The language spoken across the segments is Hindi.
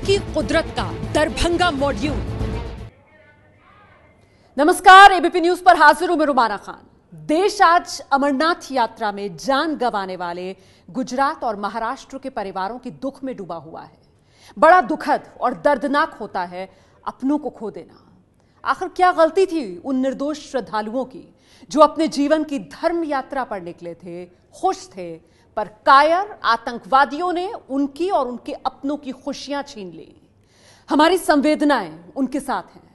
आतंकी कुदरत का दरभंगा मॉड्यूल। नमस्कार, एबीपी न्यूज पर हाजिर हूं मैं रुमाना खान। देश आज अमरनाथ यात्रा में जान गंवाने वाले गुजरात और महाराष्ट्र के परिवारों के दुख में डूबा हुआ है। बड़ा दुखद और दर्दनाक होता है अपनों को खो देना। आखिर क्या गलती थी उन निर्दोष श्रद्धालुओं की जो अपने जीवन की धर्म यात्रा पर निकले थे, खुश थे, पर कायर आतंकवादियों ने उनकी और उनके अपनों की खुशियां छीन ली। हमारी संवेदनाएं उनके साथ हैं।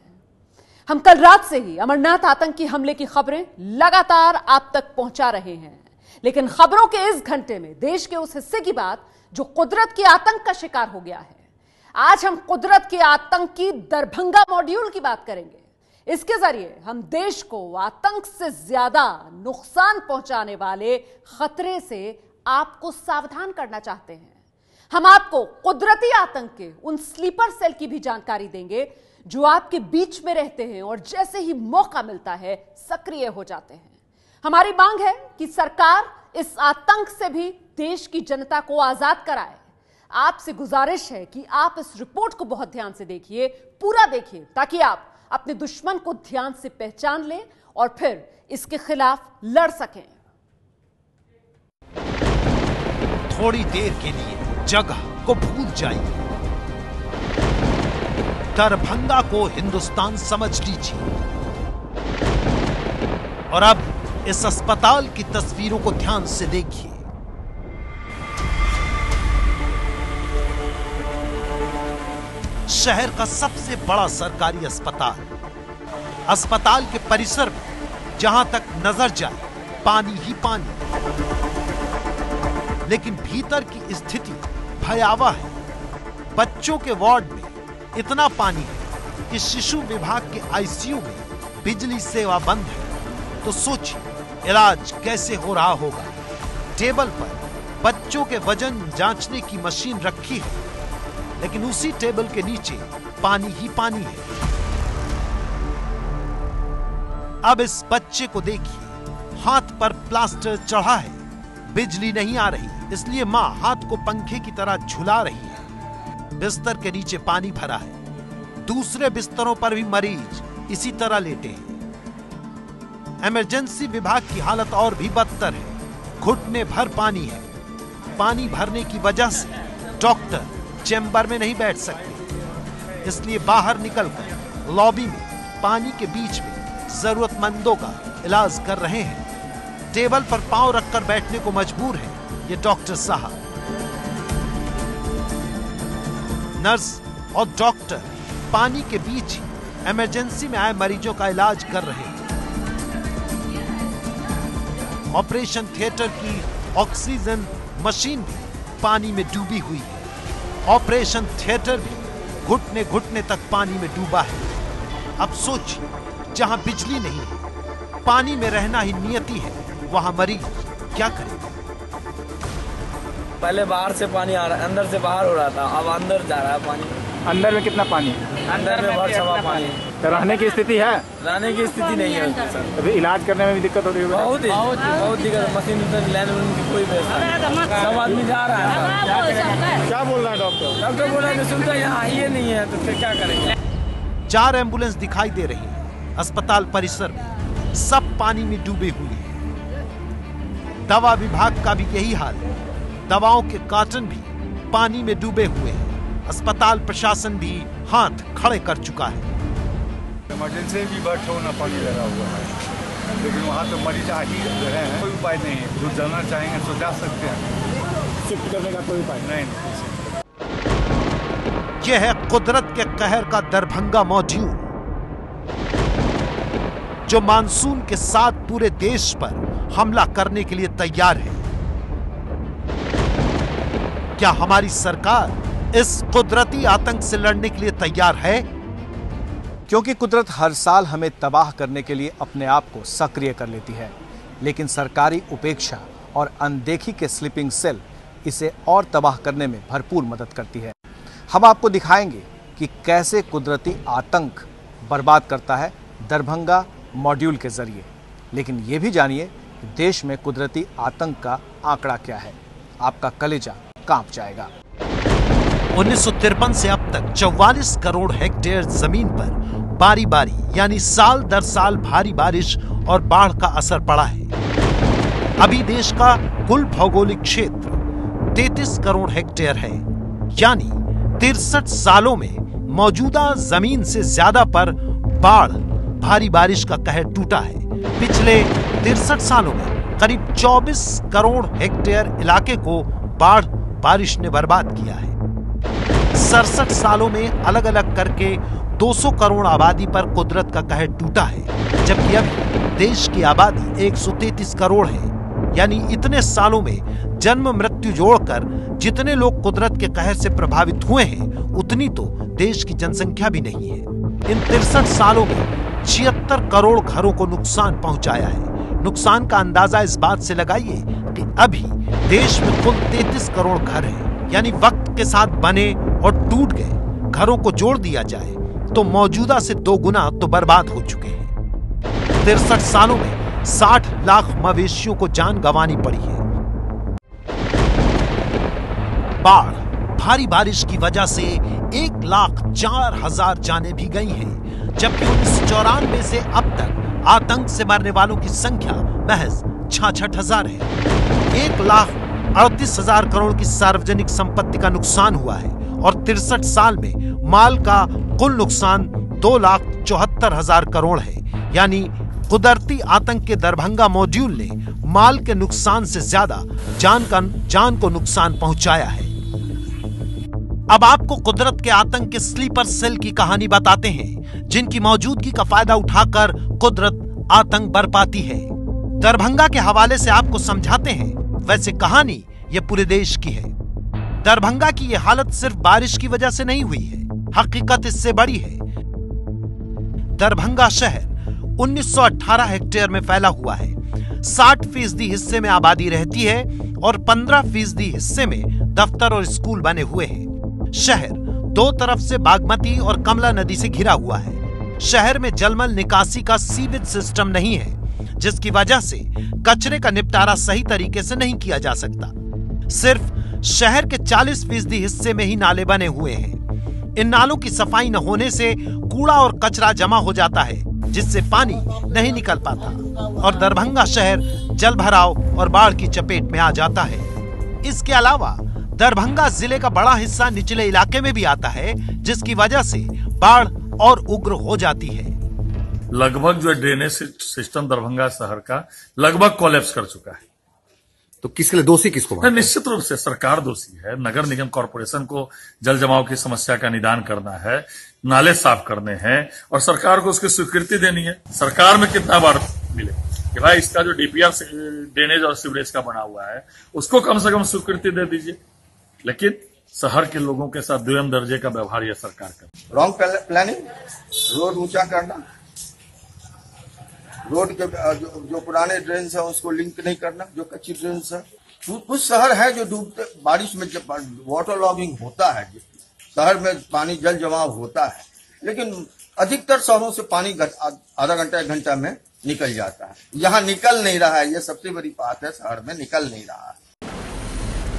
हम कल रात से ही अमरनाथ आतंकी हमले की खबरें लगातार आप तक पहुंचा रहे हैं, लेकिन खबरों के इस घंटे में देश के उस हिस्से की बात जो कुदरत के आतंक का शिकार हो गया है। आज हम कुदरत के आतंक की दरभंगा मॉड्यूल की बात करेंगे। इसके जरिए हम देश को आतंक से ज्यादा नुकसान पहुंचाने वाले खतरे से आपको सावधान करना चाहते हैं। हम आपको कुदरती आतंक के उन स्लीपर सेल की भी जानकारी देंगे जो आपके बीच में रहते हैं और जैसे ही मौका मिलता है सक्रिय हो जाते हैं। हमारी मांग है कि सरकार इस आतंक से भी देश की जनता को आजाद कराए। आपसे गुजारिश है कि आप इस रिपोर्ट को बहुत ध्यान से देखिए, पूरा देखिए, ताकि आप अपने दुश्मन को ध्यान से पहचान लें और फिर इसके खिलाफ लड़ सकें। थोड़ी देर के लिए जगह को भूल जाइए। दरभंगा को हिंदुस्तान समझ लीजिए। और अब इस अस्पताल की तस्वीरों को ध्यान से देखिए। शहर का सबसे बड़ा सरकारी अस्पताल के परिसर में जहां तक नजर जाए पानी ही पानी, लेकिन भीतर की स्थिति भयावह है। बच्चों के वार्ड में इतना पानी है कि शिशु विभाग के आईसीयू में बिजली सेवा बंद है। तो सोचिए इलाज कैसे हो रहा होगा। टेबल पर बच्चों के वजन जांचने की मशीन रखी है, लेकिन उसी टेबल के नीचे पानी ही पानी है। अब इस बच्चे को देखिए, हाथ पर प्लास्टर चढ़ा है, बिजली नहीं आ रही, इसलिए मां हाथ को पंखे की तरह झुला रही है। बिस्तर के नीचे पानी भरा है। दूसरे बिस्तरों पर भी मरीज इसी तरह लेटे हैं। इमरजेंसी विभाग की हालत और भी बदतर है। घुटने भर पानी है। पानी भरने की वजह से डॉक्टर चैम्बर में नहीं बैठ सकते, इसलिए बाहर निकलकर लॉबी में पानी के बीच में जरूरतमंदों का इलाज कर रहे हैं। टेबल पर पांव रखकर बैठने को मजबूर है ये डॉक्टर साहब। नर्स और डॉक्टर पानी के बीच ही इमरजेंसी में आए मरीजों का इलाज कर रहे हैं। ऑपरेशन थिएटर की ऑक्सीजन मशीन भी पानी में डूबी हुई है। ऑपरेशन थिएटर भी घुटने घुटने तक पानी में डूबा है। अब सोचिए, जहां बिजली नहीं है, पानी में रहना ही नियति है, वहां मरीज क्या करेगा। पहले बाहर से पानी आ रहा है, अंदर से बाहर हो रहा था, अब अंदर जा रहा है पानी। अंदर में कितना पानी? अंदर में भर सवा पानी। तो रहने की स्थिति है? रहने की स्थिति नहीं है सर। अभी इलाज करने में भी दिक्कत हो रही है? बहुत दिक्कत। मशीन लाइन की कोई व्यवस्था नहीं। सब आदमी जा रहा है। क्या बोल रहा है डॉक्टर? डॉक्टर बोला कि सुविधा यहाँ आइए नहीं है, तो फिर क्या करेंगे। 4 एम्बुलेंस दिखाई दे रही है अस्पताल परिसर में, सब पानी में डूबे हुए हैं। दवा विभाग का भी यही हाल है। दवाओं के कार्टन भी पानी में डूबे हुए हैं। अस्पताल प्रशासन भी हाथ खड़े कर चुका है। इमरजेंसी भी बट होना पानी लगा हुआ है, लेकिन वहाँ तो मरीज आ ही रहे हैं। कोई उपाय नहीं है। जो जाना चाहेंगे तो जा सकते हैं। शिफ्ट करने का कोई उपाय नहीं। यह है कुदरत के कहर का दरभंगा मॉड्यूल, जो मानसून के साथ पूरे देश पर हमला करने के लिए तैयार है। क्या हमारी सरकार इस कुदरती आतंक से लड़ने के लिए तैयार है? क्योंकि कुदरत हर साल हमें तबाह करने के लिए अपने आप को सक्रिय कर लेती है, लेकिन सरकारी उपेक्षा और अनदेखी के स्लीपिंग सेल इसे और तबाह करने में भरपूर मदद करती है। हम आपको दिखाएंगे कि कैसे कुदरती आतंक बर्बाद करता है दरभंगा मॉड्यूल के जरिए। लेकिन ये भी जानिए कि देश में कुदरती आतंक का आंकड़ा क्या है। आपका कलेजा कांप जाएगा। 1953 से अब तक 44 करोड़ हेक्टेयर जमीन पर बारी बारी यानी साल दर साल भारी बारिश और बाढ़ का असर पड़ा है। अभी देश का कुल भौगोलिक क्षेत्र 33 करोड़ हेक्टेयर है, यानी 63 सालों में मौजूदा जमीन से ज्यादा पर बाढ़ भारी बारिश का कहर टूटा है। पिछले 63 सालों में करीब 24 करोड़ हेक्टेयर इलाके को बाढ़ बारिश ने बर्बाद किया है। 67 सालों में अलग अलग करके 200 करोड़ आबादी पर कुदरत का कहर टूटा है, जबकि अभी देश की आबादी 133 करोड़ है। यानी इतने सालों में जन्म मृत्यु जोड़कर जितने लोग कुदरत के कहर से प्रभावित हुए हैं, उतनी तो देश की जनसंख्या भी नहीं है। इन 63 सालों में 76 करोड़ घरों को नुकसान पहुंचाया है। नुकसान का अंदाजा इस बात से लगाइए कि अभी देश में कुल 33 करोड़ घर हैं, यानी वक्त के साथ बने और टूट गए घरों को जोड़ दिया जाए तो मौजूदा से 2 गुना तो बर्बाद हो चुके हैं। 63 सालों में 60 लाख मवेशियों को जान गंवानी पड़ी है। बाढ़ भारी बारिश की वजह से 1,04,000 जानें भी गई हैं, जबकि 1994 से अब तक आतंक से मरने वालों की संख्या महज 66,000 है। 1,38,000 करोड़ की सार्वजनिक संपत्ति का नुकसान हुआ है और 63 साल में माल का कुल नुकसान 2,74,000 करोड़ है। यानी कुदरती आतंक के दरभंगा मॉड्यूल ने माल के नुकसान से ज्यादा जान को नुकसान पहुंचाया है। अब आपको कुदरत के आतंक के स्लीपर सेल की कहानी बताते हैं, जिनकी मौजूदगी का फायदा उठाकर कुदरत आतंक बरपाती है। दरभंगा के हवाले से आपको समझाते हैं। वैसे कहानी ये पूरे देश की है। दरभंगा की ये हालत सिर्फ बारिश की वजह से नहीं हुई है, हकीकत इससे बड़ी है। दरभंगा शहर 1918 हेक्टेयर में फैला हुआ है। 60% हिस्से में आबादी रहती है और 15% हिस्से में दफ्तर और स्कूल बने हुए हैं। शहर 2 तरफ से बागमती और कमला नदी से घिरा हुआ है। शहर में जलमल निकासी का सीवेज सिस्टम नहीं है, जिसकी वजह से कचरे का निपटारा सही तरीके से नहीं किया जा सकता। सिर्फ शहर के 40% हिस्से में ही नाले बने हुए हैं। इन नालों की सफाई न होने से कूड़ा और कचरा जमा हो जाता है, जिससे पानी नहीं निकल पाता और दरभंगा शहर जल भराव और बाढ़ की चपेट में आ जाता है। इसके अलावा दरभंगा जिले का बड़ा हिस्सा निचले इलाके में भी आता है, जिसकी वजह से बाढ़ और उग्र हो जाती है। लगभग जो ड्रेनेज सिस्टम दरभंगा शहर का लगभग कोलैप्स कर चुका है। तो किसके लिए दोषी किसको मानते हैं? निश्चित रूप से सरकार दोषी है। नगर निगम कॉर्पोरेशन को जल जमाव की समस्या का निदान करना है, नाले साफ करने हैं और सरकार को उसकी स्वीकृति देनी है। सरकार में कितना बार मिले कि भाई इसका जो डीपीआर ड्रेनेज और सीवरेज का बना हुआ है उसको कम से कम स्वीकृति दे दीजिए। लेकिन शहर के लोगों के साथ द्वितीय दर्जे का व्यवहार यह सरकार कर। रॉन्ग प्लानिंग, रोड ऊंचा करना, रोड के जो पुराने ड्रेन है उसको लिंक नहीं करना, जो कच्ची ड्रेन है। कुछ शहर है जो डूबते, बारिश में जब वाटर लॉगिंग होता है, शहर में पानी जल जमाव होता है, लेकिन अधिकतर शहरों से पानी आधा घंटा 1 घंटा में निकल जाता है। यहाँ निकल नहीं रहा है, ये सबसे बड़ी बात है, शहर में निकल नहीं रहा है।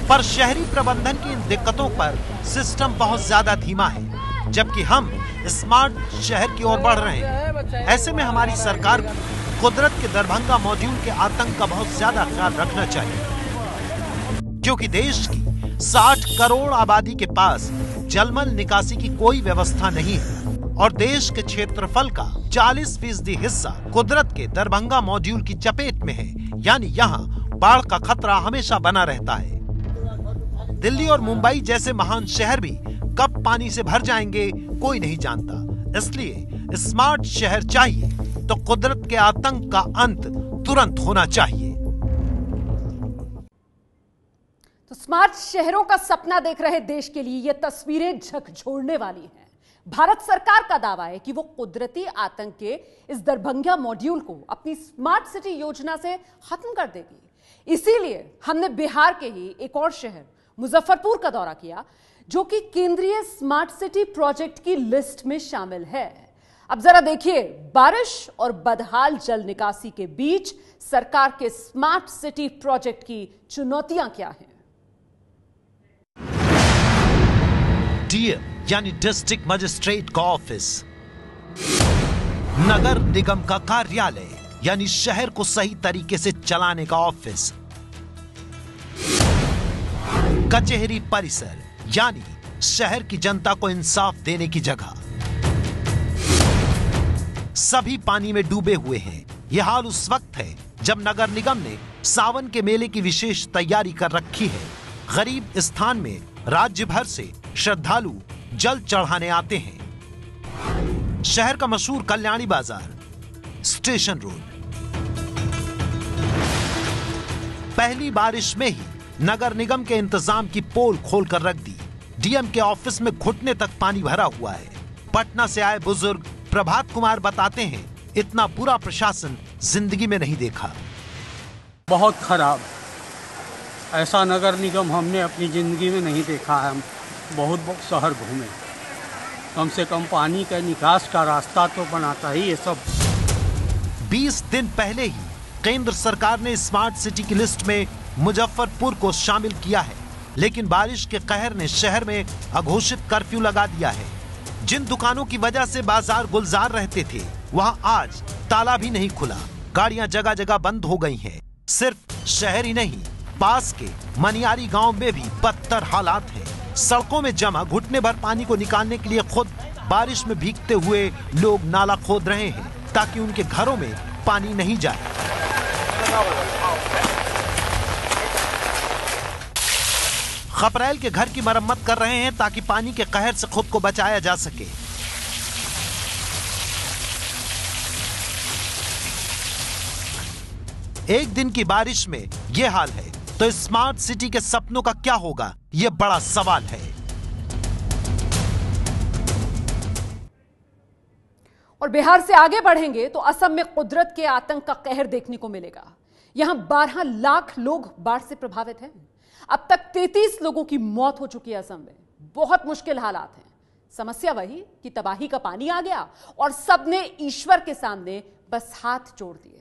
पर शहरी प्रबंधन की इन दिक्कतों पर सिस्टम बहुत ज्यादा धीमा है, जबकि हम स्मार्ट शहर की ओर बढ़ रहे हैं। ऐसे में हमारी सरकार को कुदरत के दरभंगा मॉड्यूल के आतंक का बहुत ज्यादा ख्याल रखना चाहिए, क्योंकि देश की 60 करोड़ आबादी के पास जलमल निकासी की कोई व्यवस्था नहीं है और देश के क्षेत्रफल का 40% हिस्सा कुदरत के दरभंगा मॉड्यूल की चपेट में है। यानी यहाँ बाढ़ का खतरा हमेशा बना रहता है। दिल्ली और मुंबई जैसे महान शहर भी कब पानी से भर जाएंगे कोई नहीं जानता। इसलिए स्मार्ट शहर चाहिए तो कुदरत के आतंक का अंत तुरंत होना चाहिए। तो स्मार्ट शहरों का सपना देख रहे देश के लिए ये तस्वीरें झकझोरने वाली हैं। भारत सरकार का दावा है कि वो कुदरती आतंक के इस दरभंगा मॉड्यूल को अपनी स्मार्ट सिटी योजना से खत्म कर देगी। इसीलिए हमने बिहार के ही एक और शहर मुजफ्फरपुर का दौरा किया, जो कि केंद्रीय स्मार्ट सिटी प्रोजेक्ट की लिस्ट में शामिल है। अब जरा देखिए बारिश और बदहाल जल निकासी के बीच सरकार के स्मार्ट सिटी प्रोजेक्ट की चुनौतियां क्या हैं। डीएम यानी डिस्ट्रिक्ट मजिस्ट्रेट का ऑफिस, नगर निगम का कार्यालय यानी शहर को सही तरीके से चलाने का ऑफिस, कचहरी परिसर यानी शहर की जनता को इंसाफ देने की जगह, सभी पानी में डूबे हुए हैं। यह हाल उस वक्त है जब नगर निगम ने सावन के मेले की विशेष तैयारी कर रखी है। गरीब स्थान में राज्य भर से श्रद्धालु जल चढ़ाने आते हैं। शहर का मशहूर कल्याणी बाजार, स्टेशन रोड, पहली बारिश में ही नगर निगम के इंतजाम की पोल खोलकर रख दी। डीएम के ऑफिस में घुटने तक पानी भरा हुआ है। पटना से आए बुजुर्ग प्रभात कुमार बताते हैं, इतना बुरा प्रशासन जिंदगी में नहीं देखा। बहुत खराब, ऐसा नगर निगम हमने अपनी जिंदगी में नहीं देखा है। हम बहुत शहर घूमे, कम से कम पानी का निकास का रास्ता तो बनाता ही ये सब। 20 दिन पहले ही केंद्र सरकार ने स्मार्ट सिटी की लिस्ट में मुजफ्फरपुर को शामिल किया है, लेकिन बारिश के कहर ने शहर में अघोषित कर्फ्यू लगा दिया है। जिन दुकानों की वजह से बाजार गुलजार रहते थे, वहां आज ताला भी नहीं खुला। गाड़ियां जगह जगह बंद हो गई हैं। सिर्फ शहर ही नहीं, पास के मनियारी गांव में भी बदतर हालात हैं। सड़कों में जमा घुटने भर पानी को निकालने के लिए खुद बारिश में भीगते हुए लोग नाला खोद रहे हैं ताकि उनके घरों में पानी नहीं जाए। खपरेल के घर की मरम्मत कर रहे हैं ताकि पानी के कहर से खुद को बचाया जा सके। एक दिन की बारिश में यह हाल है तो स्मार्ट सिटी के सपनों का क्या होगा, यह बड़ा सवाल है। और बिहार से आगे बढ़ेंगे तो असम में कुदरत के आतंक का कहर देखने को मिलेगा। यहां 12 लाख लोग बाढ़ से प्रभावित हैं। अब तक 33 लोगों की मौत हो चुकी है। असम में बहुत मुश्किल हालात हैं। समस्या वही कि तबाही का पानी आ गया और सबने ईश्वर के सामने बस हाथ जोड़ दिए।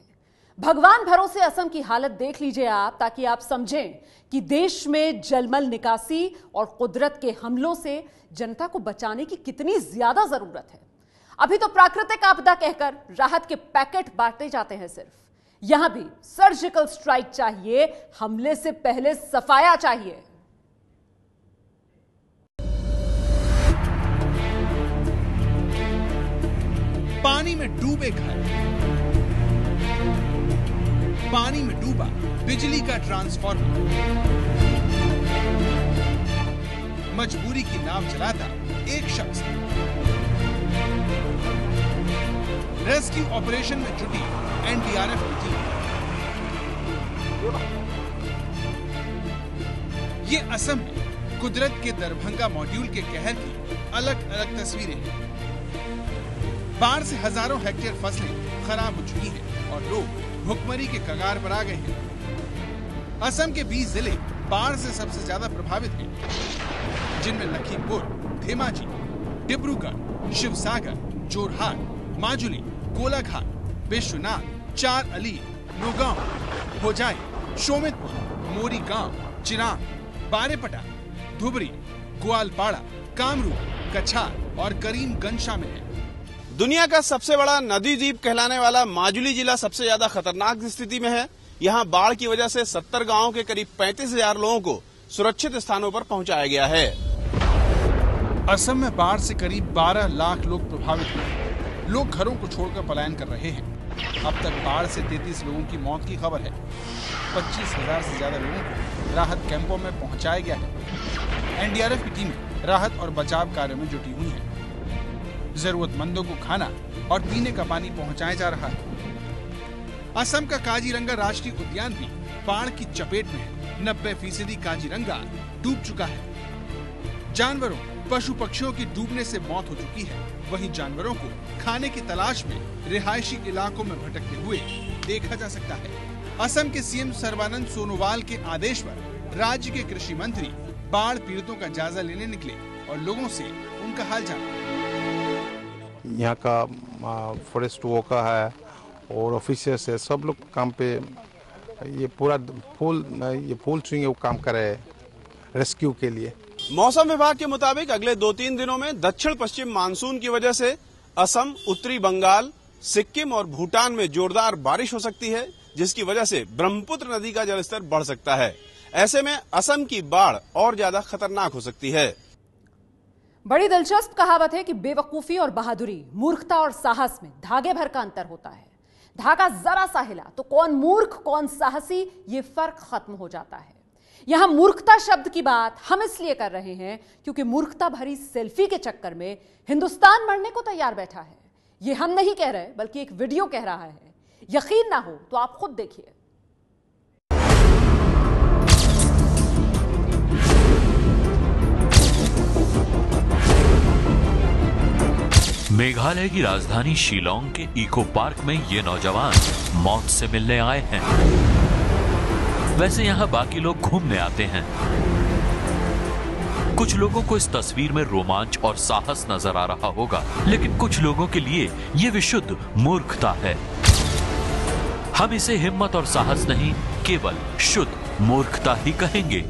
भगवान भरोसे असम की हालत देख लीजिए आप, ताकि आप समझें कि देश में जलमल निकासी और कुदरत के हमलों से जनता को बचाने की कितनी ज्यादा जरूरत है। अभी तो प्राकृतिक आपदा कहकर राहत के पैकेट बांटे जाते हैं। सिर्फ यहां भी सर्जिकल स्ट्राइक चाहिए, हमले से पहले सफाया चाहिए। पानी में डूबे घर, पानी में डूबा बिजली का ट्रांसफार्मर, मजबूरी की नाव चलाता एक शख्स, रेस्क्यू ऑपरेशन में जुटी एनडीआरएफ की टीम। ये असम में कुदरत के दरभंगा मॉड्यूल के कहर की अलग अलग तस्वीरें हैं। बाढ़ से हजारों हेक्टेयर फसलें खराब हो चुकी हैं और लोग भुखमरी के कगार पर आ गए हैं। असम के 20 जिले बाढ़ से सबसे ज्यादा प्रभावित हैं, जिनमें लखीमपुर, धेमाजी, डिब्रूगढ़, शिवसागर, जोरहाट, माजुली, कोलाघाट, बिश्वनाथ, चार अली, नौगांव, होजाई, शोमितपुर, मोरीगांव, चिरांग, बारेपटा, धुबरी, ग्वालपाड़ा, कामरूप, कछार और करीमगंज शामिल है। दुनिया का सबसे बड़ा नदी द्वीप कहलाने वाला माजुली जिला सबसे ज्यादा खतरनाक स्थिति में है। यहाँ बाढ़ की वजह से 70 गांवों के करीब 35,000 लोगों को सुरक्षित स्थानों पर पहुंचाया गया है। असम में बाढ़ से करीब 12 लाख लोग प्रभावित हुए। लोग घरों को छोड़कर पलायन कर रहे हैं। अब तक बाढ़ से 33 लोगों की मौत की खबर है। 25,000 से ज्यादा लोगों को राहत कैंपों में पहुंचाया गया है। एनडीआरएफ की टीमें राहत और बचाव कार्य में जुटी हुई हैं। जरूरतमंदों को खाना और पीने का पानी पहुंचाया जा रहा है। असम का काजीरंगा राष्ट्रीय उद्यान भी बाढ़ की चपेट में है। 90% काजीरंगा डूब चुका है। जानवरों, पशु पक्षियों की डूबने से मौत हो चुकी है। वहीं जानवरों को खाने की तलाश में रिहायशी इलाकों में भटकते हुए देखा जा सकता है। असम के सीएम सर्बानंद सोनोवाल के आदेश पर राज्य के कृषि मंत्री बाढ़ पीड़ितों का जायजा लेने निकले और लोगों से उनका हाल जाना। यहाँ का फॉरेस्ट वर्कर है और ऑफिसर्स है, सब लोग काम पे ये पूरा फुल स्विंग वो काम कर रहे हैं रेस्क्यू के लिए। मौसम विभाग के मुताबिक अगले 2-3 दिनों में दक्षिण पश्चिम मानसून की वजह से असम, उत्तरी बंगाल, सिक्किम और भूटान में जोरदार बारिश हो सकती है, जिसकी वजह से ब्रह्मपुत्र नदी का जलस्तर बढ़ सकता है। ऐसे में असम की बाढ़ और ज्यादा खतरनाक हो सकती है। बड़ी दिलचस्प कहावत है कि बेवकूफी और बहादुरी, मूर्खता और साहस में धागे भर का अंतर होता है। धागा जरा सा हिला तो कौन मूर्ख कौन साहसी, ये फर्क खत्म हो जाता है। यहां मूर्खता शब्द की बात हम इसलिए कर रहे हैं क्योंकि मूर्खता भरी सेल्फी के चक्कर में हिंदुस्तान मरने को तैयार बैठा है। ये हम नहीं कह रहे, बल्कि एक वीडियो कह रहा है। यकीन ना हो तो आप खुद देखिए। मेघालय की राजधानी शिलोंग के इको पार्क में ये नौजवान मौत से मिलने आए हैं। वैसे यहाँ बाकी लोग घूमने आते हैं। कुछ लोगों को इस तस्वीर में रोमांच और साहस नजर आ रहा होगा, लेकिन कुछ लोगों के लिए ये विशुद्ध मूर्खता है। हम इसे हिम्मत और साहस नहीं, केवल शुद्ध मूर्खता ही कहेंगे,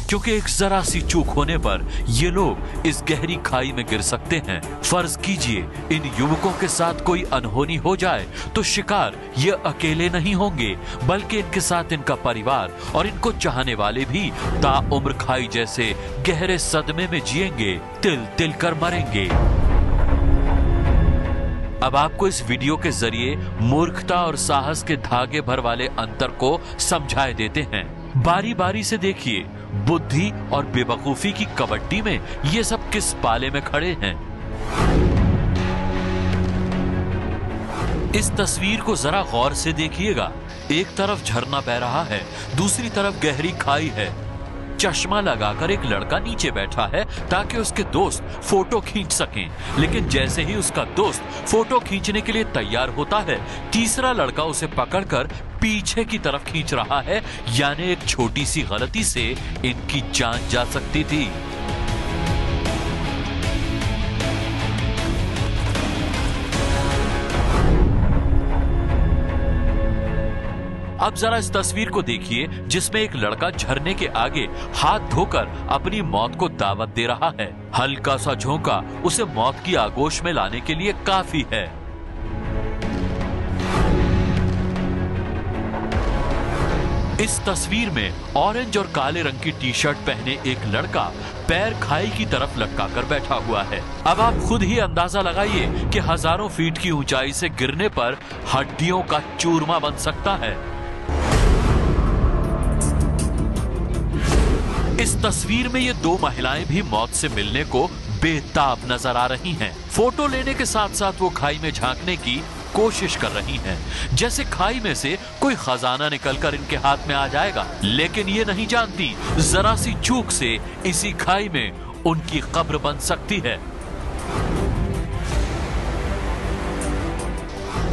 क्योंकि एक जरा सी चूक होने पर ये लोग इस गहरी खाई में गिर सकते हैं। फर्ज कीजिए इन युवकों के साथ कोई अनहोनी हो जाए तो शिकार ये अकेले नहीं होंगे, बल्कि इनके साथ इनका परिवार और इनको चाहने वाले भी ताउम्र खाई जैसे गहरे सदमे में जिएंगे, तिल तिल कर मरेंगे। अब आपको इस वीडियो के जरिए मूर्खता और साहस के धागे भर वाले अंतर को समझाए देते हैं। बारी बारी से देखिए, बुद्धि और बेवकूफी की कबड्डी में ये सब किस पाले में खड़े हैं। इस तस्वीर को जरा गौर से देखिएगा। एक तरफ झरना बह रहा है, दूसरी तरफ गहरी खाई है। चश्मा लगाकर एक लड़का नीचे बैठा है ताकि उसके दोस्त फोटो खींच सकें, लेकिन जैसे ही उसका दोस्त फोटो खींचने के लिए तैयार होता है, तीसरा लड़का उसे पकड़कर पीछे की तरफ खींच रहा है। यानी एक छोटी सी गलती से इनकी जान जा सकती थी। अब जरा इस तस्वीर को देखिए, जिसमें एक लड़का झरने के आगे हाथ धोकर अपनी मौत को दावत दे रहा है। हल्का सा झोंका उसे मौत की आगोश में लाने के लिए काफी है। इस तस्वीर में ऑरेंज और काले रंग की टी शर्ट पहने एक लड़का पैर खाई की तरफ लटकाकर बैठा हुआ है। अब आप खुद ही अंदाजा लगाइए कि हजारों फीट की ऊंचाई से गिरने पर हड्डियों का चूरमा बन सकता है। इस तस्वीर में ये दो महिलाएं भी मौत से मिलने को बेताब नजर आ रही हैं। फोटो लेने के साथ साथ वो खाई में झांकने की कोशिश कर रही हैं, जैसे खाई में से कोई खजाना निकलकर इनके हाथ में आ जाएगा। लेकिन ये नहीं जानती, जरा सी चूक से इसी खाई में उनकी कब्र बन सकती है।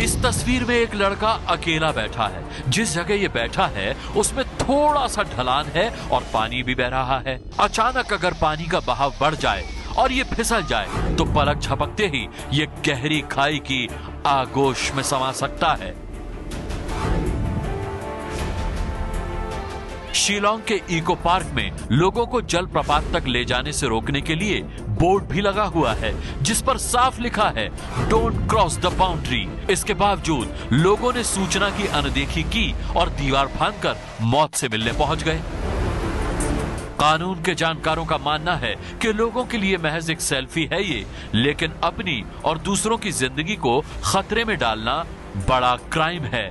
इस तस्वीर में एक लड़का अकेला बैठा है। जिस जगह ये बैठा है उसमें थोड़ा सा ढलान है और पानी भी बह रहा है। अचानक अगर पानी का बहाव बढ़ जाए और ये फिसल जाए तो पलक झपकते ही ये गहरी खाई की आगोश में समा सकता है। शिलोंग के इको पार्क में लोगों को जलप्रपात तक ले जाने से रोकने के लिए बोर्ड भी लगा हुआ है, जिस पर साफ लिखा है डोंट क्रॉस द बाउंड्री। इसके बावजूद लोगों ने सूचना की अनदेखी की और दीवार फांदकर मौत से मिलने पहुंच गए। कानून के जानकारों का मानना है कि लोगों के लिए महज एक सेल्फी है ये, लेकिन अपनी और दूसरों की जिंदगी को खतरे में डालना बड़ा क्राइम है।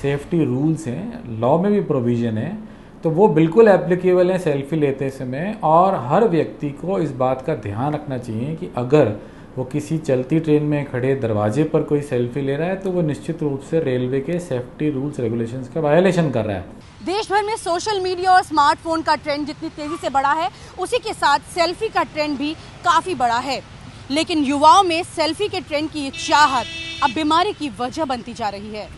सेफ्टी रूल्स हैं, लॉ में भी प्रोविजन है, तो वो बिल्कुल एप्लीकेबल है सेल्फी लेते समय। और हर व्यक्ति को इस बात का ध्यान रखना चाहिए कि अगर वो किसी चलती ट्रेन में खड़े दरवाजे पर कोई सेल्फी ले रहा है तो वो निश्चित रूप से रेलवे के सेफ्टी रूल्स रेगुलेशंस का वायलेशन कर रहा है। देश भर में सोशल मीडिया और स्मार्टफोन का ट्रेंड जितनी तेजी से बढ़ा है, उसी के साथ सेल्फी का ट्रेंड भी काफी बढ़ा है। लेकिन युवाओं में सेल्फी के ट्रेंड की चाहत अब बीमारी की वजह बनती जा रही है।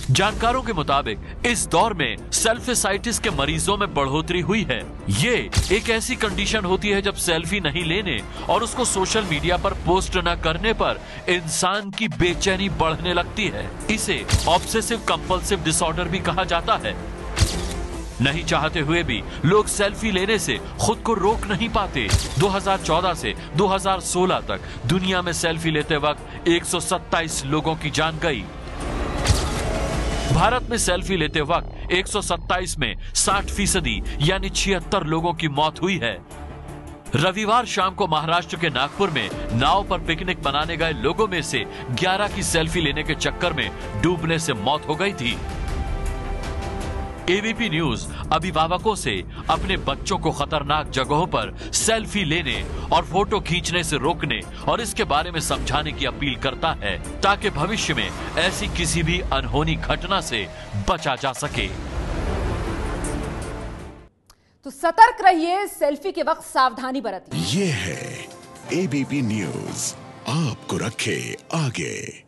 जानकारों के मुताबिक इस दौर में सेल्फिसाइटिस के मरीजों में बढ़ोतरी हुई है। ये एक ऐसी कंडीशन होती है जब सेल्फी नहीं लेने और उसको सोशल मीडिया पर पोस्ट न करने पर इंसान की बेचैनी बढ़ने लगती है। इसे ऑब्सेसिव कंपल्सिव डिसऑर्डर भी कहा जाता है। नहीं चाहते हुए भी लोग सेल्फी लेने से खुद को रोक नहीं पाते। 2014 से 2016 तक दुनिया में सेल्फी लेते वक्त 127 लोगों की जान गई। भारत में सेल्फी लेते वक्त 127 में 60% यानी 76 लोगों की मौत हुई है। रविवार शाम को महाराष्ट्र के नागपुर में नाव पर पिकनिक मनाने गए लोगों में से 11 की सेल्फी लेने के चक्कर में डूबने से मौत हो गई थी। एबीपी न्यूज अभिभावकों से अपने बच्चों को खतरनाक जगहों पर सेल्फी लेने और फोटो खींचने से रोकने और इसके बारे में समझाने की अपील करता है, ताकि भविष्य में ऐसी किसी भी अनहोनी घटना से बचा जा सके। तो सतर्क रहिए, सेल्फी के वक्त सावधानी बरतिए। ये है एबीपी न्यूज, आपको रखे आगे।